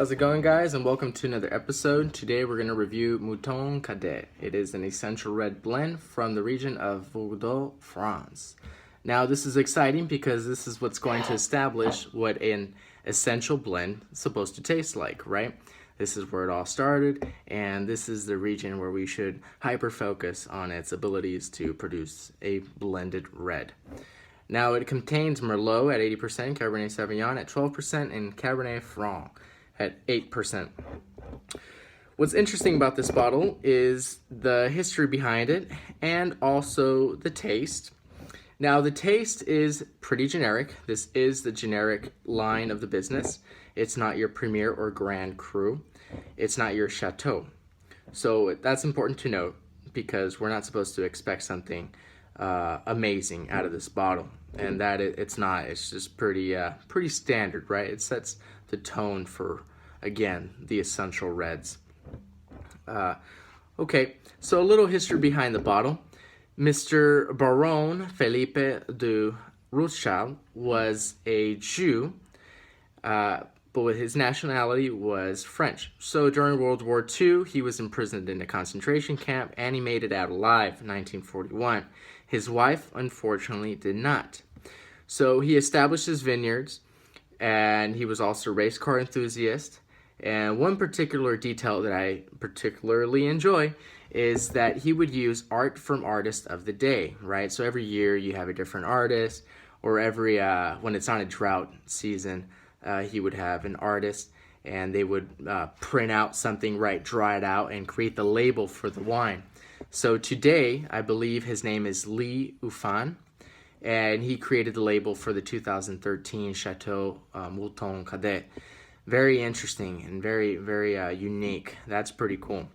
How's it going, guys? And welcome to another episode. Today we're going to review Mouton Cadet. It is an essential red blend from the region of Bordeaux, France. Now this is exciting because this is what's going to establish what an essential blend is supposed to taste like, right? This is where it all started, and this is the region where we should hyper-focus on its abilities to produce a blended red. Now it contains Merlot at 80%, Cabernet Sauvignon at 12%, and Cabernet Franc at 8%. What's interesting about this bottle is the history behind it and also the taste. Now the taste is pretty generic. This is the generic line of the business. It's not your Premier or Grand Cru. It's not your Chateau. So that's important to note because we're not supposed to expect something amazing out of this bottle, and that it's not. It's just pretty standard, right? It sets the tone for, again, the essential reds. Okay, so a little history behind the bottle. Mr. Baron Philippe de Rothschild was a Jew, but with his nationality was French. So during World War II, he was imprisoned in a concentration camp, and he made it out alive in 1941. His wife, unfortunately, did not. So he established his vineyards, and he was also a race car enthusiast. And one particular detail that I particularly enjoy is that he would use art from artists of the day, right? So every year you have a different artist, or every when it's on a drought season, he would have an artist, and they would print out something, right, draw it out, and create the label for the wine. So today, I believe his name is Lee Ufan, and he created the label for the 2013 Chateau Mouton Cadet. Very interesting and very unique. That's pretty cool.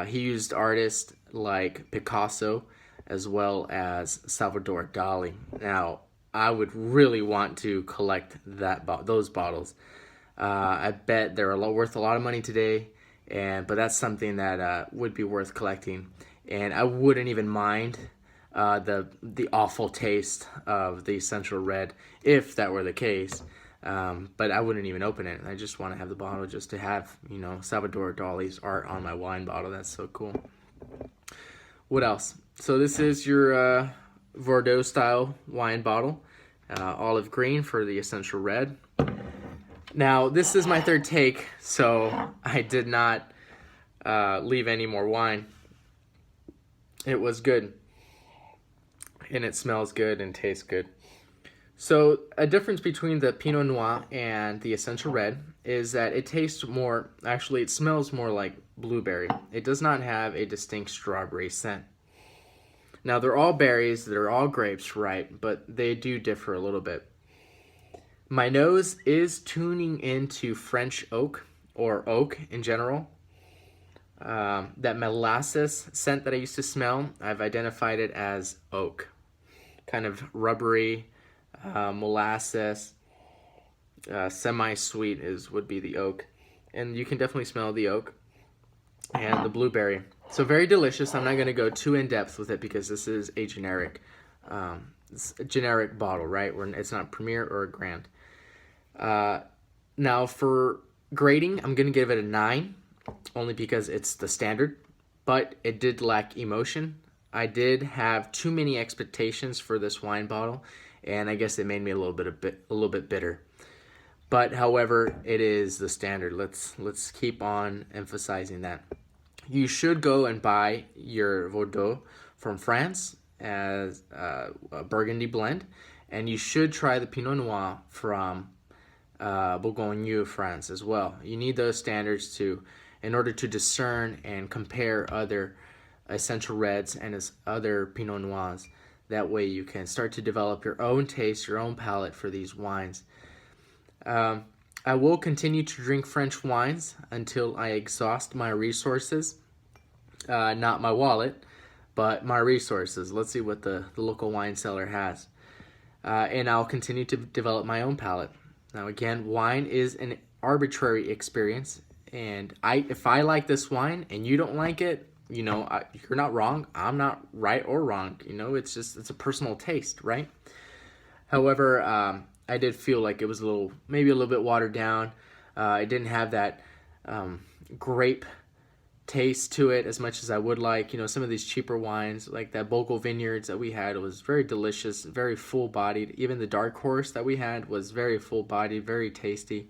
He used artists like Picasso as well as Salvador Dali. Now, I would really want to collect those bottles. I bet they're worth a lot of money today, but that's something that would be worth collecting. And I wouldn't even mind the awful taste of the essential red if that were the case. But I wouldn't even open it. I just want to have the bottle just to have, Salvador Dali's art on my wine bottle. That's so cool. What else? So this is your Bordeaux style wine bottle. Olive green for the essential red. Now, this is my third take, so I did not leave any more wine. It was good, and it smells good and tastes good. So a difference between the Pinot Noir and the essential red is that it tastes more, actually it smells more like blueberry. It does not have a distinct strawberry scent. Now they're all berries, they're all grapes, right? But they do differ a little bit. My nose is tuning into French oak, or oak in general. That molasses scent that I used to smell, I've identified it as oak. Kind of rubbery, molasses, semi-sweet would be the oak. And you can definitely smell the oak and the blueberry. So very delicious. I'm not going to go too in-depth with it because this is a generic bottle, right? It's not Premier or a Grand. Now for grading, I'm going to give it a 9, only because it's the standard, but it did lack emotion. I did have too many expectations for this wine bottle, and I guess it made me a little bit bitter. But however, it is the standard. Let's keep on emphasizing that. You should go and buy your Bordeaux from France as a Burgundy blend, and you should try the Pinot Noir from Bourgogne, France as well. You need those standards in order to discern and compare other essential reds and other Pinot Noirs. That way you can start to develop your own taste, your own palate for these wines. I will continue to drink French wines until I exhaust my resources. Not my wallet, but my resources. Let's see what the local wine seller has. And I'll continue to develop my own palate. Now again, wine is an arbitrary experience. And if I like this wine and you don't like it, you're not wrong. I'm not right or wrong. It's a personal taste, right? However, I did feel like it was maybe a little bit watered down. It didn't have that grape taste to it as much as I would like. You know, some of these cheaper wines, like that Bogle Vineyards that we had, was very delicious, very full-bodied. Even the Dark Horse that we had was very full-bodied, very tasty.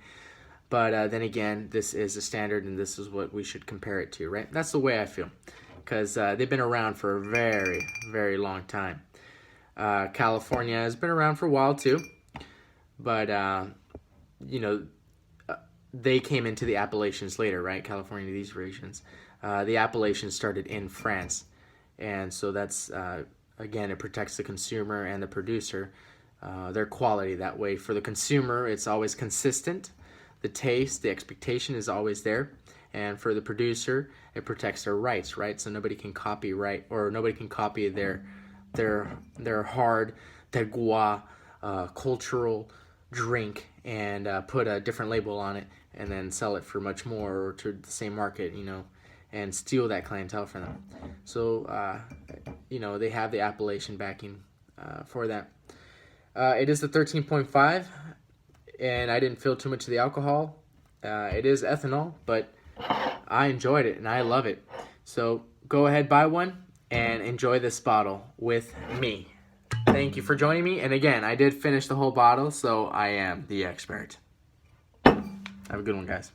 But then again, this is a standard, and this is what we should compare it to, right? That's the way I feel, because they've been around for a very, very long time. California has been around for a while too, but you know, they came into the Appalachians later, right? California, these regions. The Appalachians started in France, and so that's again, it protects the consumer and the producer, their quality that way. For the consumer, it's always consistent. The taste, the expectation is always there. And for the producer, it protects their rights, right? So nobody can copyright, or nobody can copy their hard terroir cultural drink and put a different label on it and then sell it for much more, or to the same market, you know, and steal that clientele from them. So, you know, they have the Appalachian backing for that. It is the 13.5, and I didn't feel too much of the alcohol. It is ethanol, but I enjoyed it and I love it. So go ahead, buy one and enjoy this bottle with me. Thank you for joining me. And again, I did finish the whole bottle, so I am the expert. Have a good one, guys.